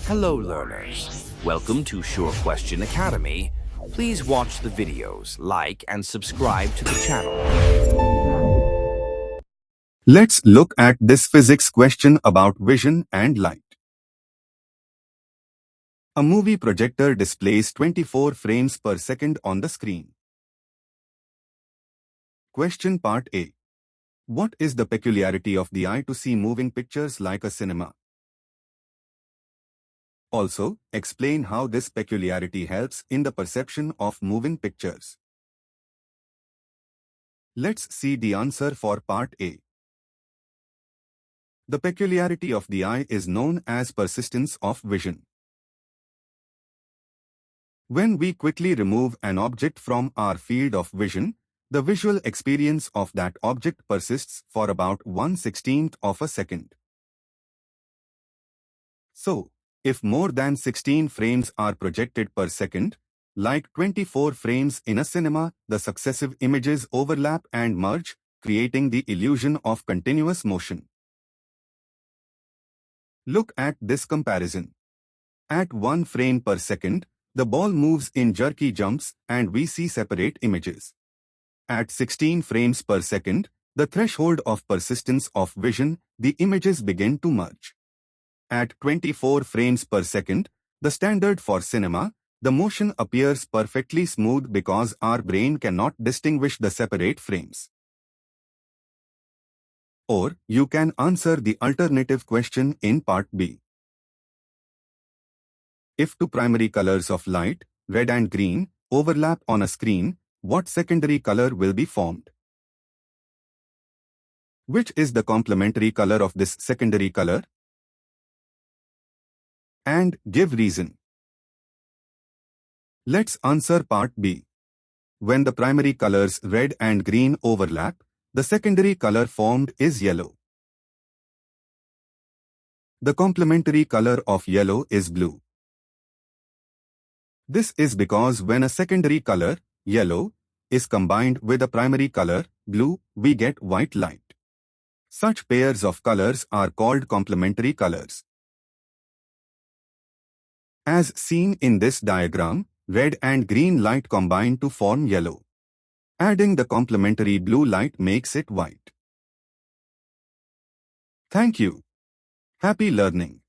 Hello learners, welcome to Sure Question Academy. Please watch the videos, like and subscribe to the channel. Let's look at this physics question about vision and light. A movie projector displays 24 frames per second on the screen. Question Part A. What is the peculiarity of the eye to see moving pictures like a cinema? Also, explain how this peculiarity helps in the perception of moving pictures. Let's see the answer for Part A. The peculiarity of the eye is known as persistence of vision. When we quickly remove an object from our field of vision, the visual experience of that object persists for about 1/16th of a second. So, if more than 16 frames are projected per second, like 24 frames in a cinema, the successive images overlap and merge, creating the illusion of continuous motion. Look at this comparison. At 1 frame per second, the ball moves in jerky jumps and we see separate images. At 16 frames per second, the threshold of persistence of vision, the images begin to merge. At 24 frames per second, the standard for cinema, the motion appears perfectly smooth because our brain cannot distinguish the separate frames. Or, you can answer the alternative question in Part B. If two primary colors of light, red and green, overlap on a screen, what secondary color will be formed? Which is the complementary color of this secondary color? And give reason. Let's answer Part B. When the primary colors red and green overlap, the secondary color formed is yellow. The complementary color of yellow is blue. This is because when a secondary color, yellow, is combined with a primary color, blue, we get white light. Such pairs of colors are called complementary colors. As seen in this diagram, red and green light combine to form yellow. Adding the complementary blue light makes it white. Thank you. Happy learning.